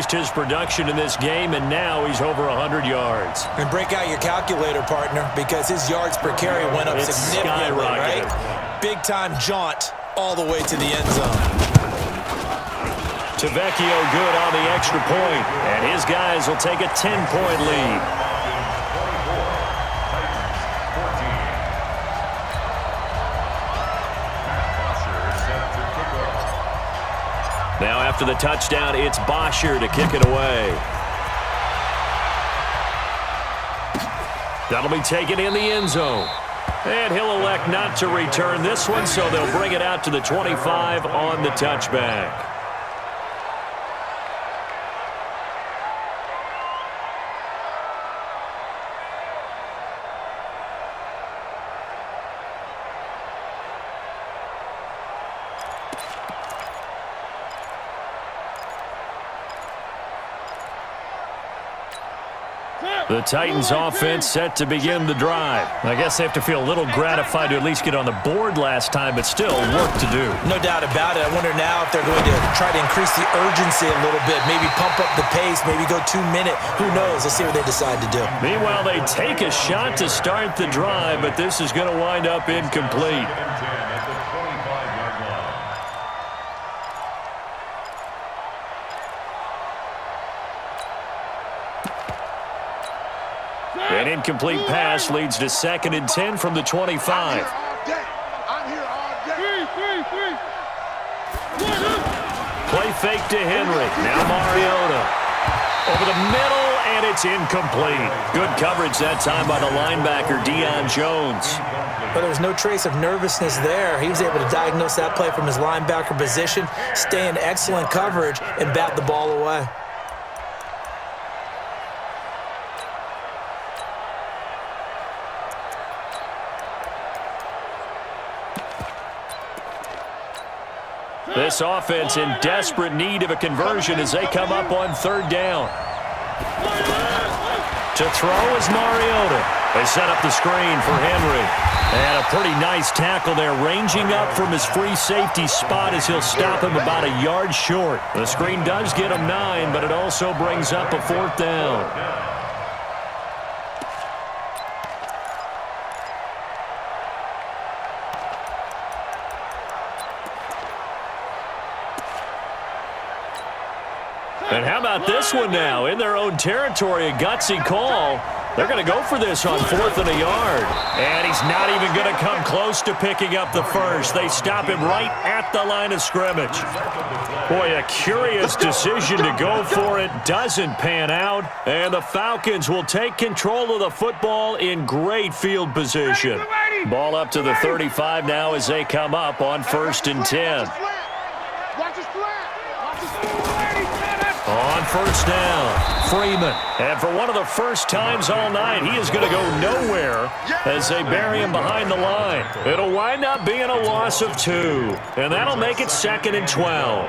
increased his production in this game, and now he's over 100 yards. And break out your calculator, partner, because his yards per carry went up significantly, right? Big-time jaunt all the way to the end zone. Tavecchio good on the extra point, and his guys will take a 10-point lead. Now after the touchdown, it's Bosher to kick it away. That'll be taken in the end zone. And he'll elect not to return this one, so they'll bring it out to the 25 on the touchback. The Titans offense set to begin the drive. I guess they have to feel a little gratified to at least get on the board last time, but still work to do. No doubt about it. I wonder now if they're going to try to increase the urgency a little bit, maybe pump up the pace, maybe go 2-minute. Who knows? Let's see what they decide to do. Meanwhile, they take a shot to start the drive, but this is going to wind up incomplete. An incomplete pass leads to 2nd and 10 from the 25. I'm here all day. Play fake to Henry. Now Mariota. Over the middle, and it's incomplete. Good coverage that time by the linebacker, Deion Jones. But there was no trace of nervousness there. He was able to diagnose that play from his linebacker position, stay in excellent coverage, and bat the ball away. This offense in desperate need of a conversion as they come up on 3rd down. To throw is Mariota. They set up the screen for Henry. And a pretty nice tackle there, ranging up from his free safety spot as he'll stop him about a yard short. The screen does get him 9, but it also brings up a 4th down. And how about this one now? In their own territory, a gutsy call. They're going to go for this on 4th and a yard. And he's not even going to come close to picking up the first. They stop him right at the line of scrimmage. Boy, a curious decision to go for it. Doesn't pan out. And the Falcons will take control of the football in great field position. Ball up to the 35 now as they come up on 1st and 10. On 1st down, Freeman. And for one of the first times all night, he is going to go nowhere as they bury him behind the line. It'll wind up being a loss of 2. And that'll make it 2nd and 12.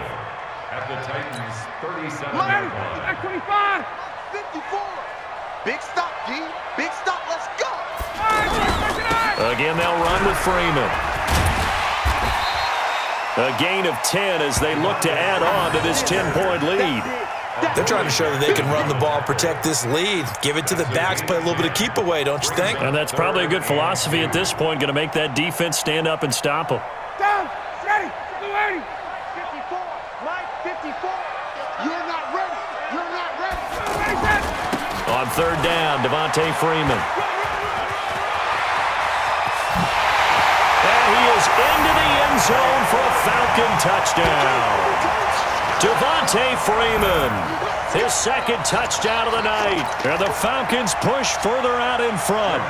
At the Titans, 37. 25. 54. Big stop, D. Big stop. Let's go. Again, they'll run with Freeman. A gain of 10 as they look to add on to this 10-point lead. They're trying to show that they can run the ball, protect this lead, give it to the backs, play a little bit of keep away, don't you think? And that's probably a good philosophy at this point, going to make that defense stand up and stop them. Down, ready, 280. 54, Mike, 54. You're not ready. You're not ready. On 3rd down, Devontae Freeman. And he is into the end zone for a Falcon touchdown. Devontae Freeman, his 2nd touchdown of the night. And the Falcons push further out in front.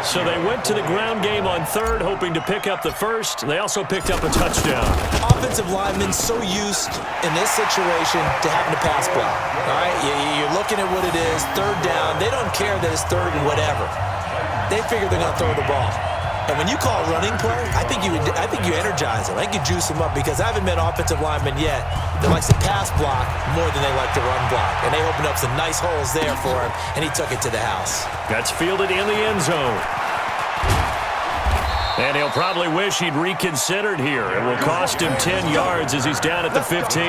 So they went to the ground game on 3rd, hoping to pick up the first. They also picked up a touchdown. Offensive linemen so used in this situation to having to pass block. All right, you're looking at what it is, 3rd down. They don't care that it's 3rd and whatever. They figure they're going to throw the ball. And when you call a running play, I think you energize them. I think you juice them up because I haven't met offensive linemen yet that likes to pass block more than they like to run block. And they opened up some nice holes there for him, and he took it to the house. That's fielded in the end zone. And he'll probably wish he'd reconsidered here. It will cost him 10 yards as he's down at the 15.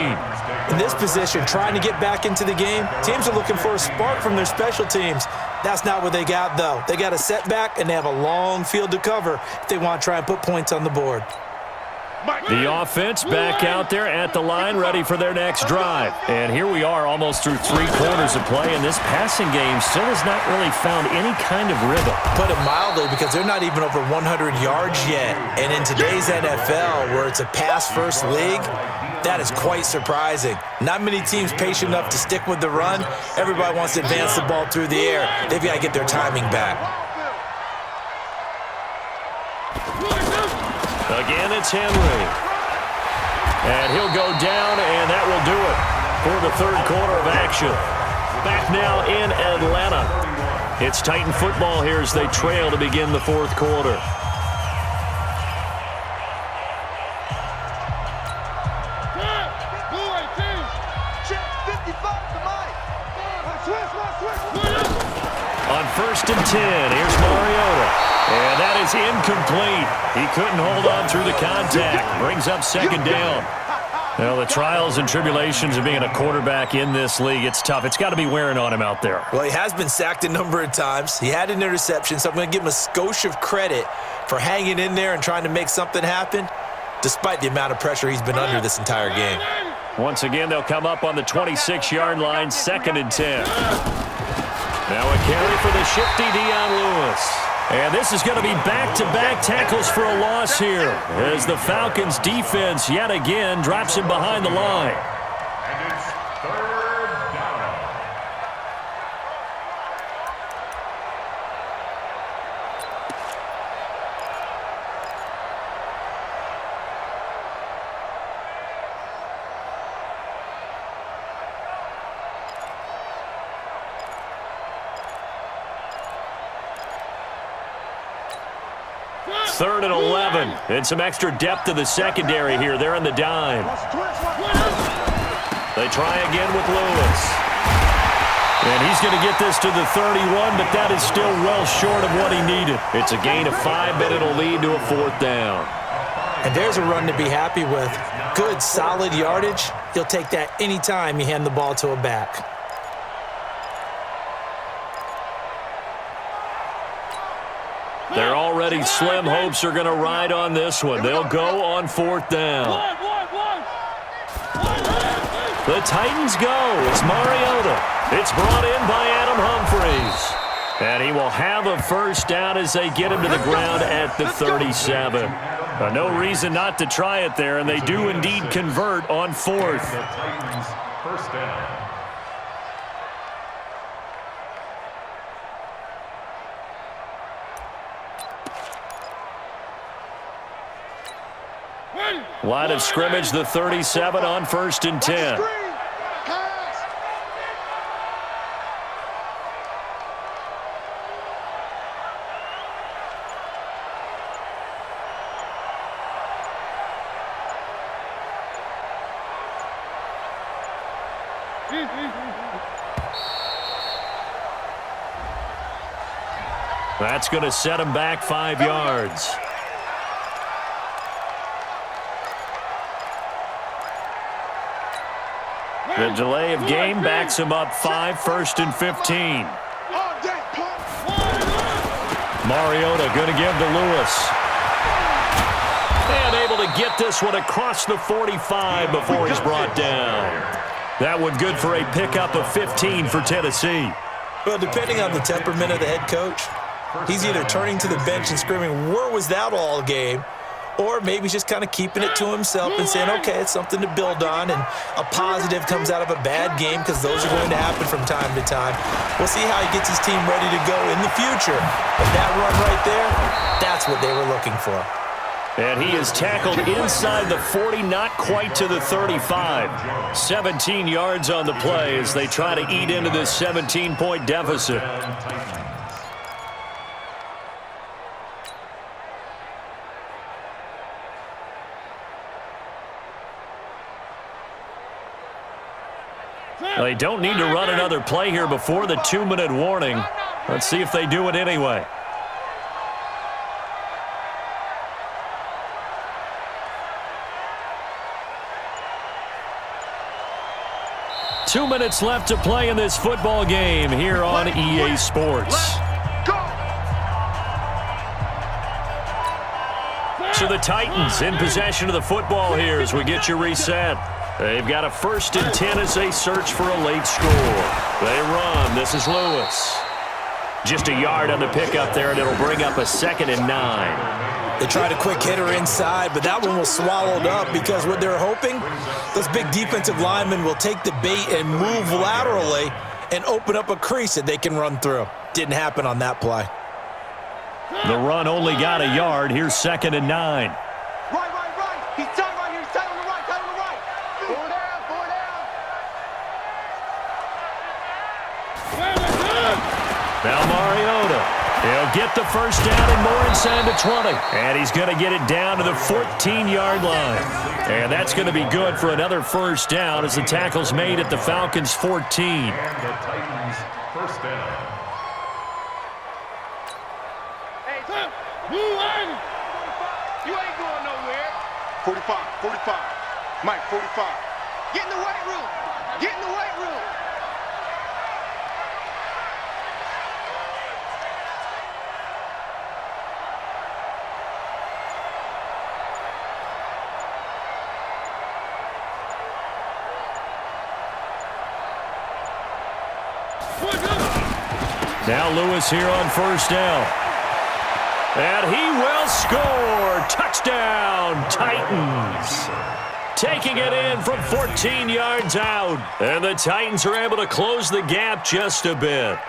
In this position, trying to get back into the game, teams are looking for a spark from their special teams. That's not what they got, though. They got a setback, and they have a long field to cover if they want to try and put points on the board. The offense back out there at the line, ready for their next drive. And here we are almost through 3 quarters of play, and this passing game still has not really found any kind of rhythm. Put it mildly, because they're not even over 100 yards yet. And in today's NFL, where it's a pass-first league, that is quite surprising. Not many teams patient enough to stick with the run. Everybody wants to advance the ball through the air. They've got to get their timing back. Again, it's Henry. And he'll go down, and that will do it for the third quarter of action. Back now in Atlanta. It's Titan football here as they trail to begin the fourth quarter. On 1st and 10, here's Mariota. And that is incomplete. He couldn't hold on through the contact. Brings up second down. Well, the trials and tribulations of being a quarterback in this league, it's tough. It's got to be wearing on him out there. Well, he has been sacked a number of times. He had an interception, so I'm going to give him a skosh of credit for hanging in there and trying to make something happen, despite the amount of pressure he's been under this entire game. Once again, they'll come up on the 26-yard line, 2nd and 10. Now a carry for the shifty Dion Lewis. And this is going to be back-to-back tackles for a loss here as the Falcons' defense yet again drops him behind the line. And it's 3rd down. Third and 11, and some extra depth to the secondary here. They're in the dime. They try again with Lewis. And he's going to get this to the 31, but that is still well short of what he needed. It's a gain of 5, but it'll lead to a 4th down. And there's a run to be happy with. Good, solid yardage. You'll take that anytime you hand the ball to a back. Their already slim hopes are going to ride on this one. They'll go on 4th down. The Titans go. It's Mariota. It's brought in by Adam Humphries. And he will have a first down as they get him to the ground at the 37. No reason not to try it there, and they do indeed convert on 4th. First down. Line of scrimmage, the 37 on 1st and 10. That's going to set him back 5 yards. The delay of game backs him up 5, 1st and 15. Mariota going to give to Lewis. And able to get this one across the 45 before he's brought down. That one good for a pickup of 15 for Tennessee. Well, depending on the temperament of the head coach, he's either turning to the bench and screaming, "Where was that all game?" Or maybe he's just kind of keeping it to himself and saying, okay, it's something to build on, and a positive comes out of a bad game because those are going to happen from time to time. We'll see how he gets his team ready to go in the future. But that run right there, that's what they were looking for. And he is tackled inside the 40, not quite to the 35. 17 yards on the play as they try to eat into this 17-point deficit. They don't need to run another play here before the 2-minute warning. Let's see if they do it anyway. 2 minutes left to play in this football game here on EA Sports. So the Titans in possession of the football here as we get you reset. They've got a 1st and 10 as they search for a late score. They run. This is Lewis. Just a yard on the pickup there, and it'll bring up a 2nd and 9. They tried a quick hitter inside, but that one was swallowed up because what they're hoping, those big defensive linemen will take the bait and move laterally and open up a crease that they can run through. Didn't happen on that play. The run only got a yard. Here's 2nd and 9. Right. He's tight right here. He's tight on the right. Four down. Now Mariota. He'll get the first down and more inside the 20. And he's going to get it down to the 14-yard line. And that's going to be good for another first down as the tackle's made at the Falcons' 14. And the Titans' first down. You ain't going nowhere. 45. Mike, 45. Get in the weight room. Now Lewis here on first down. And he will score. Touchdown, Titans. Taking it in from 14 yards out. And the Titans are able to close the gap just a bit.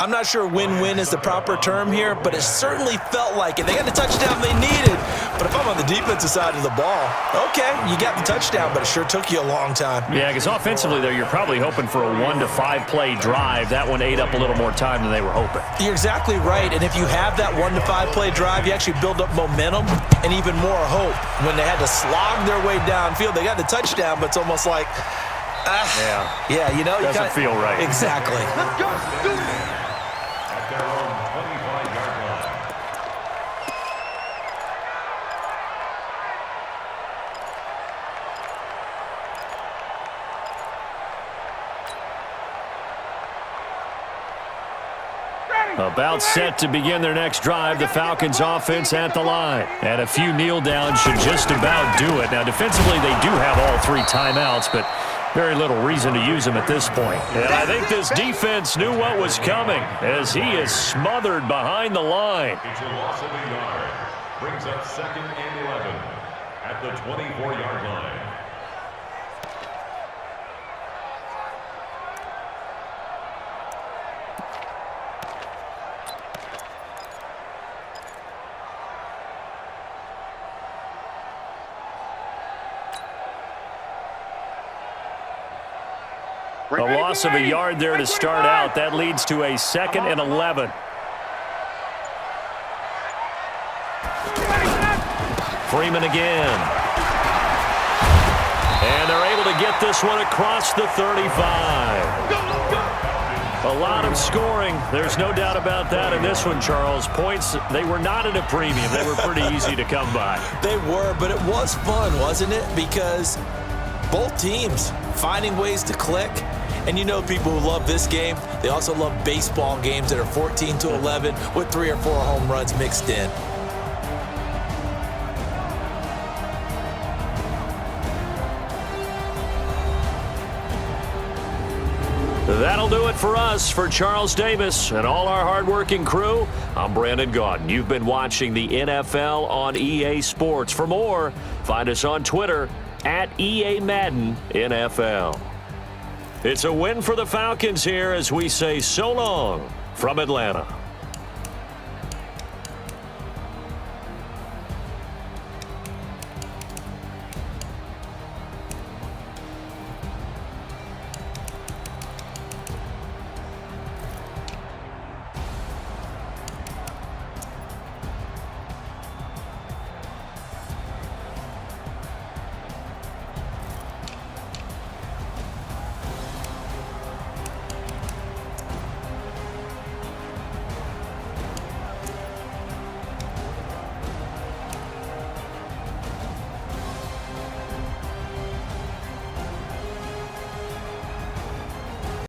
I'm not sure win-win is the proper term here, but it certainly felt like it. They got the touchdown they needed. But if I'm on the defensive side of the ball, okay, you got the touchdown, but it sure took you a long time. Yeah, because offensively, though, you're probably hoping for a 1 to 5 play drive. That one ate up a little more time than they were hoping. You're exactly right, and if you have that 1 to 5 play drive, you actually build up momentum and even more hope. When they had to slog their way downfield, they got the touchdown, but it's almost like, yeah, you know, doesn't feel right. Exactly. Let's go. At their own 25-yard line. About set to begin their next drive, the Falcons offense at the line. And a few kneel downs should just about do it. Now, defensively, they do have all 3 timeouts, but very little reason to use them at this point. And I think this defense knew what was coming as he is smothered behind the line. It's a loss of a yard. Brings up 2nd and 11 at the 24-yard line. A loss of a yard there to start out. That leads to a 2nd and 11. Freeman again. And they're able to get this one across the 35. A lot of scoring. There's no doubt about that in this one, Charles. Points, they were not at a premium. They were pretty easy to come by. They were, but it was fun, wasn't it? Because both teams finding ways to click. And you know people who love this game, they also love baseball games that are 14-11 with 3 or 4 home runs mixed in. That'll do it for us. For Charles Davis and all our hardworking crew, I'm Brandon Gaudin. You've been watching the NFL on EA Sports. For more, find us on Twitter at EA Madden NFL. It's a win for the Falcons here as we say so long from Atlanta.